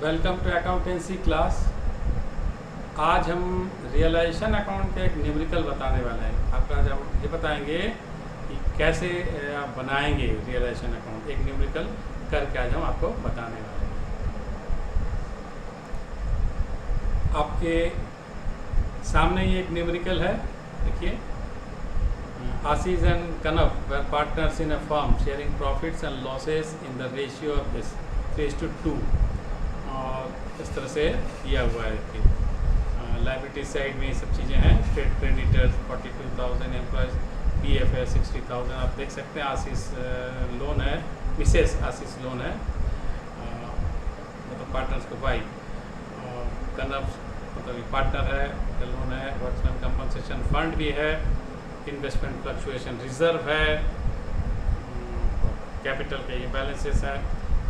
Welcome to accountancy class. आज हम realisation account के एक न्यूमेरिकल बताने वाले हैं। आपका आज हम ये बताएंगे कि कैसे आप बनाएंगे रियलाइजेशन अकाउंट। एक न्यूमेरिकल करके आज हम आपको बताने वाले हैं। आपके सामने ये एक न्यूमेरिकल है, देखिए। Ashish and Kanav were partners in a firm sharing profits and losses in the ratio of 3:2 और इस तरह से दिया हुआ है कि लाइबिलिटी साइड में ये सब चीज़ें हैं। ट्रेड क्रेडिटर्स 42,000, एम्प्लॉयज पीएफ है 60,000। आप देख सकते हैं आशीष लोन है, मिसेस आशीष लोन है, मतलब पार्टनर्स को भाई। कनव मतलब पार्टनर है, लोन है, वर्कमैन कंपनसेशन फंड भी है, इन्वेस्टमेंट फ्लक्चुएशन रिजर्व है, कैपिटल के ये बैलेंसेस है।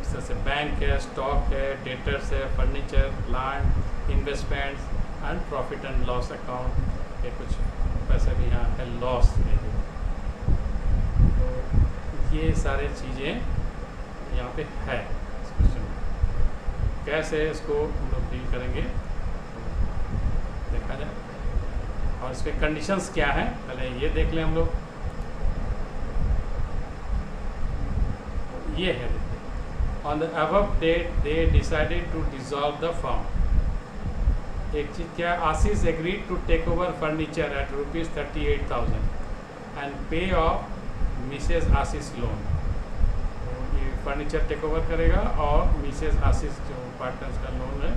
इस तरह से बैंक है, स्टॉक है, डेटर्स है, furniture, plant, investments and profit and loss account. ये कुछ पैसे भी यहाँ है लॉस में भी। तो ये सारे चीज़ें यहाँ पे है इस क्वेश्चन में। कैसे इसको हम लोग डील करेंगे देखा जाए, और इसके कंडीशंस क्या हैं पहले ये देख लें हम लोग। ये है, on the above date they decided to dissolve the firm. एक चीज़ क्या, Ashish agreed to take over furniture at ₹38,000 and pay off Mrs Ashish loan. तो ये फर्नीचर टेक ओवर करेगा और मिसेस आशीष जो पार्टनर्स का लोन है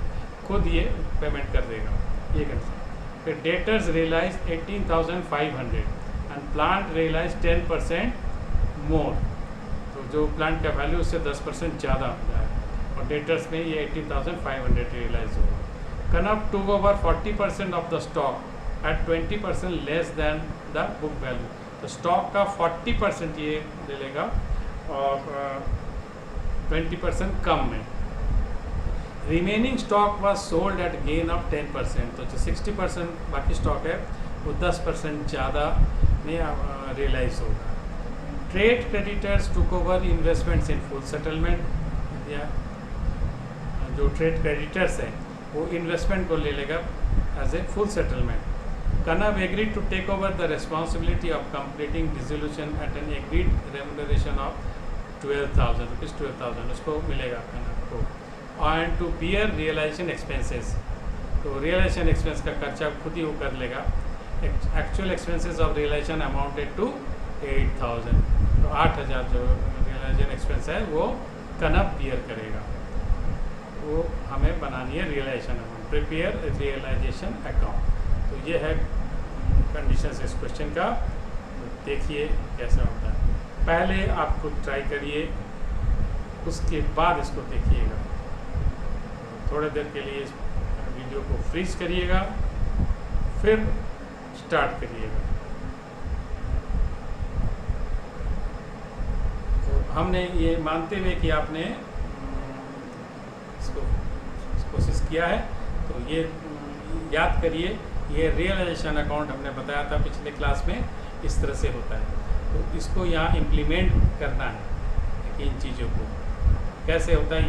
खुद ये पेमेंट कर देगा, ये कंडीशन। फिर debtors realise 18,500 and plant realise 10% more. तो जो प्लांट का वैल्यू उससे 10% ज़्यादा हो जाए और डेटर्स में ये 18,500 रियलाइज होगा। Kanav to over 40% of the stock at 20% less than the book value. तो स्टॉक का 40% ये ले लेगा और 20% कम में। Remaining stock was sold at gain of 10%। तो जो 60% बाकी स्टॉक है वो 10% ज़्यादा में रियलाइज होगा। Trade creditors took over investments in full settlement. या जो ट्रेड क्रेडिटर्स हैं वो इन्वेस्टमेंट को ले लेगा as a full settlement. Kanav agreed to take over the responsibility of completing dissolution at an agreed remuneration of 12,000 rupees. 12,000 उसको मिलेगा कनव को। And to bear realisation expenses. तो रियलाइजेशन एक्सपेंस का खर्चा खुद ही वो कर लेगा। Actual expenses of realisation amounted to 8,000। तो 8,000 जो रियलाइजेशन एक्सपेंस है वो कनव बियर करेगा। वो हमें बनानी है realisation account, prepare realisation account. तो ये है कंडीशंस इस क्वेश्चन का। तो देखिए कैसा होता है, पहले आप खुद ट्राई करिए, उसके बाद इसको देखिएगा। थोड़ी देर के लिए इस वीडियो को फ्रीज करिएगा, फिर स्टार्ट करिएगा। तो हमने ये मानते हुए कि आपने इसको कोशिश किया है, तो ये याद करिए, ये रियलाइजेशन अकाउंट हमने बताया था पिछले क्लास में, इस तरह से होता है। तो इसको यहाँ इम्प्लीमेंट करना है इन चीज़ों को। कैसे होता है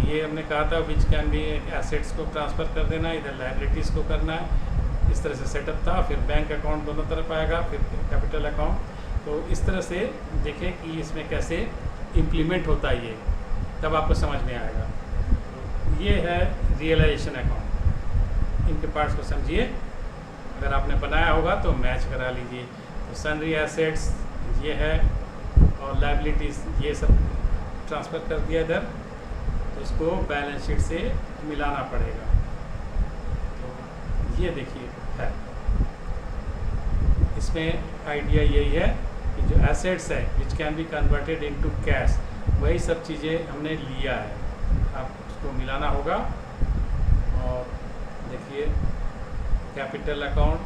ये हमने कहा था, विच कैन बी एसेट्स को ट्रांसफ़र कर देना, इधर लाइबिलिटीज़ को करना है। इस तरह से सेटअप था। फिर बैंक अकाउंट दोनों तरफ आएगा, फिर कैपिटल अकाउंट। तो इस तरह से देखें कि इसमें कैसे इम्प्लीमेंट होता है, ये तब आपको समझ में आएगा। ये है रियलाइजेशन अकाउंट, इनके पार्ट्स को समझिए। अगर आपने बनाया होगा तो मैच करा लीजिए। तो सनरी एसेट्स ये है और लाइबिलिटीज़ ये सब ट्रांसफ़र कर दिया इधर, तो इसको बैलेंस शीट से मिलाना पड़ेगा। तो ये देखिए है, इसमें आइडिया यही है कि जो एसेट्स है which can be converted into cash, वही सब चीज़ें हमने लिया है। आप उसको मिलाना होगा। और देखिए कैपिटल अकाउंट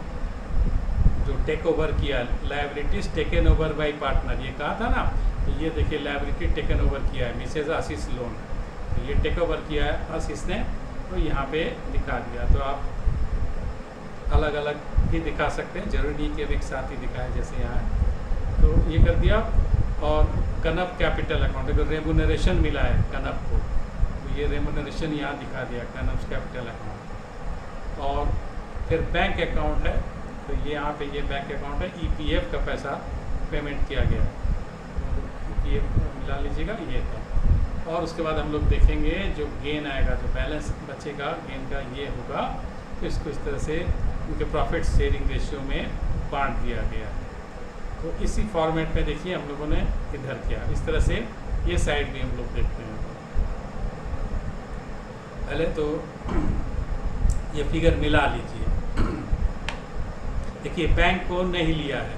जो टेक ओवर किया, liabilities taken over by partner, ये कहा था ना। तो ये देखिए लाइबिलिटी टेकन ओवर किया है मिसेस आशीष लोन, तो ये टेक ओवर किया है आशीष ने, तो यहाँ पे दिखा दिया। तो आप अलग अलग भी दिखा सकते हैं, जरूरी नहीं कि एक साथ ही दिखाएं जैसे यहाँ है। तो ये कर दिया। और कनव कैपिटल अकाउंट, अगर रेम्यूनरेशन मिला है कनव को, ये रेमुनरेशन यहाँ दिखा दिया कनम्स कैपिटल अकाउंट। और फिर बैंक अकाउंट है, तो ये यहाँ पे ये बैंक अकाउंट है, ईपीएफ का पैसा पेमेंट किया गया, ईपीएफ मिला लीजिएगा ये था। और उसके बाद हम लोग देखेंगे जो गेन आएगा, जो बैलेंस बचेगा गेन का ये होगा, तो इसको इस तरह से उनके प्रॉफिट शेयरिंग रेशियो में बांट दिया गया। तो इसी फॉर्मेट में देखिए हम लोगों ने इधर किया, इस तरह से ये साइड भी हम लोग देखते हैं। पहले तो ये फिगर मिला लीजिए। देखिए बैंक को नहीं लिया है,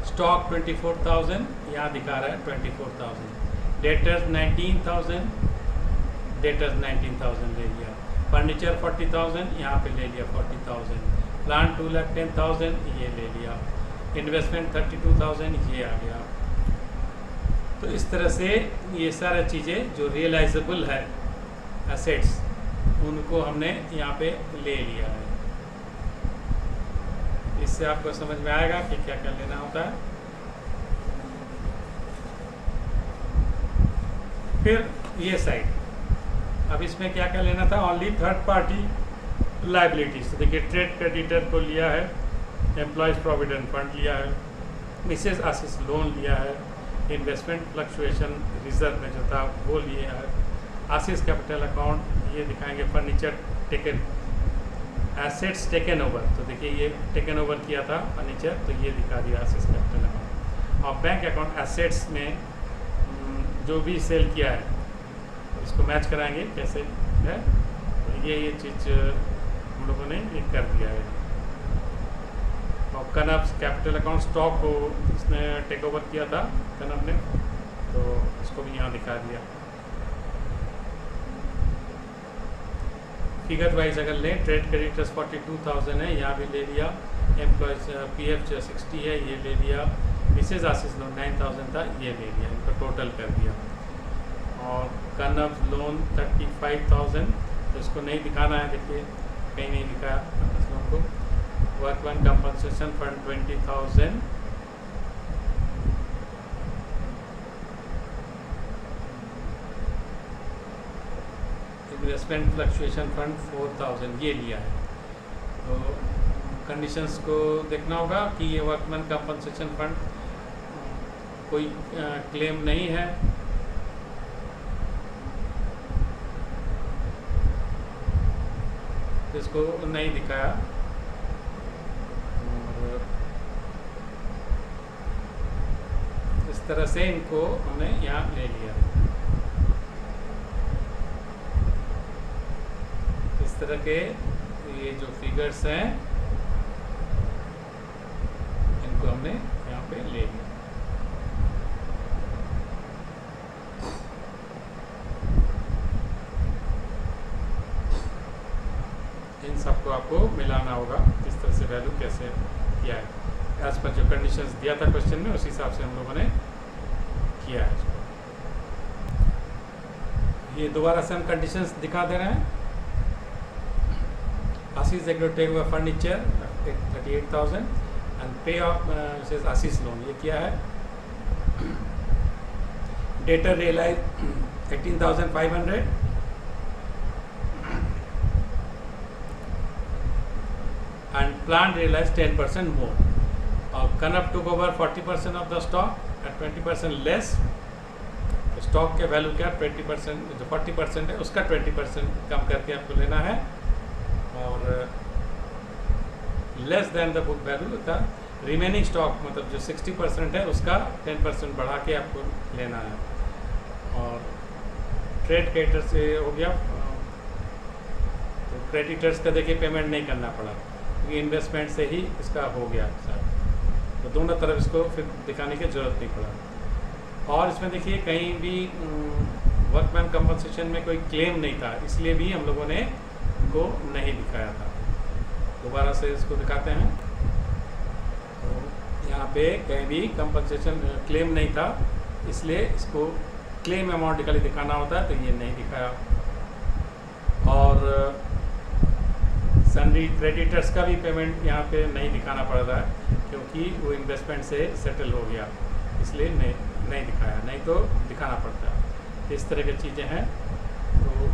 स्टॉक 24,000 यहाँ दिखा रहा है 24,000, डेटर्स 19,000, डेटर्स 19,000 ले लिया, फर्नीचर 40,000 यहाँ पे ले लिया 40,000, प्लांट 2,10,000 ये ले लिया, इन्वेस्टमेंट 32,000 ये आ गया। तो इस तरह से ये सारा चीज़ें जो रियलाइजेबल है एसेट्स उनको हमने यहाँ पे ले लिया है। इससे आपको समझ में आएगा कि क्या क्या लेना होता है। फिर ये साइड, अब इसमें क्या क्या लेना था, ओनली थर्ड पार्टी लाइबिलिटीज। देखिए ट्रेड क्रेडिटर को लिया है, एम्प्लॉयज़ प्रोविडेंट फंड लिया है, मिसेज आशीष लोन लिया है, इन्वेस्टमेंट फ्लक्चुएशन रिजर्व में जो था वो लिया है, आशीष कैपिटल अकाउंट ये दिखाएंगे, furniture taken, assets taken over, तो देखिए ये टेकन ओवर किया था फर्नीचर, तो ये दिखा दिया आशीष कैपिटल अकाउंट। और बैंक अकाउंट एसेट्स में जो भी सेल किया है इसको मैच कराएंगे कैसे है, तो ये चीज़ हम लोगों ने ये कर दिया है। और कनब्स कैपिटल अकाउंट स्टॉक को इसने टेक ओवर किया था कनब ने, तो इसको भी यहाँ दिखा दिया। फिगर वाइज अगर लें, ट्रेड क्रेडिटर्स 42,000 है, यहाँ भी ले लिया, एम्प्लॉयज पीएफ 60 है ये ले लिया, मिसेज आशीष लोन 9,000 था ये ले लिया, इनका टोटल कर दिया। और कनब लोन 35,000, तो इसको नहीं दिखाना है, देखिए कहीं नहीं दिखाया इस लोन को। Workman compensation fund 20,000, investment fluctuation fund 4,000 ये लिया है। तो कंडीशंस को देखना होगा कि ये वर्कमैन कंपनसेशन फंड कोई क्लेम नहीं है, इसको नहीं दिखाया। और इस तरह से इनको हमने यहाँ ले लिया। इस तरह के ये जो फिगर्स हैं इनको हमने यहाँ पे ले लिया। इन सबको आपको मिलाना होगा, किस तरह से वैल्यू कैसे किया है, एज पर जो कंडीशंस दिया था क्वेश्चन में उसी हिसाब से हम लोगों ने किया है। ये दोबारा से हम कंडीशंस दिखा दे रहे हैं। Ashish agreed take over furniture 38,000 and pay off Ashish loan ये किया है। Debtor realise 18,500 and plant realized 10% more. Canap took over 40% of the stock at 20% less. Stock के वैल्यू क्या 20%, जो 40% है उसका 20% कम करके आपको लेना है, और less than the book value था रिमेनिंग स्टॉक, मतलब जो 60% है उसका 10% बढ़ा के आपको लेना है। और ट्रेड क्रेडिटर से हो गया, तो क्रेडिटर्स का देखिए पेमेंट नहीं करना पड़ा, इन्वेस्टमेंट से ही इसका हो गया सर, तो दोनों तरफ इसको फिर दिखाने की ज़रूरत नहीं पड़ा। और इसमें देखिए कहीं भी वर्कमैन कंपनसेशन में कोई क्लेम नहीं था, इसलिए भी हम लोगों ने इनको नहीं दिखाया था। दोबारा से इसको दिखाते हैं, तो यहाँ पे कहीं भी कंपनसेशन क्लेम नहीं था, इसलिए इसको क्लेम अमाउंट खाली दिखाना होता है, तो ये नहीं दिखाया। और सन्ड्री क्रेडिटर्स का भी पेमेंट यहाँ पे नहीं दिखाना पड़ रहा है, क्योंकि वो इन्वेस्टमेंट से सेटल हो गया, इसलिए नहीं दिखाया, नहीं तो दिखाना पड़ता है। इस तरह की चीज़ें हैं, तो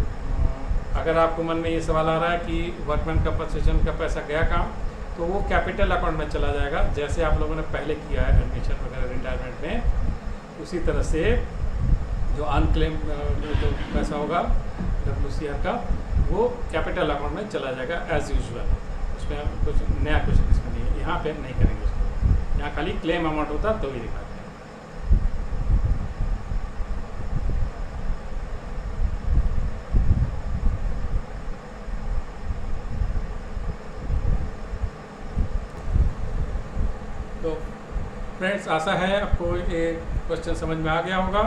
अगर आपको मन में ये सवाल आ रहा है कि वर्कमैन कंपनसेशन का पैसा गया काम, तो वो कैपिटल अकाउंट में चला जाएगा, जैसे आप लोगों ने पहले किया है एडमिशन वगैरह रिटायरमेंट में। उसी तरह से जो अनक्लेम जो पैसा होगा WCR का, वो कैपिटल अकाउंट में चला जाएगा एज यूजुअल। उसमें कुछ नया कुछ इसमें नहीं है, यहाँ पे नहीं करेंगे उसको। यहाँ खाली क्लेम अमाउंट होता तो ही दिखाते हैं। तो फ्रेंड्स, आशा है आपको ये क्वेश्चन समझ में आ गया होगा,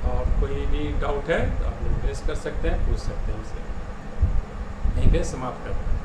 और कोई भी डाउट है तो आप लोग रेस कर सकते हैं, पूछ सकते हैं हमसे। यहीं पे समाप्त करते हैं।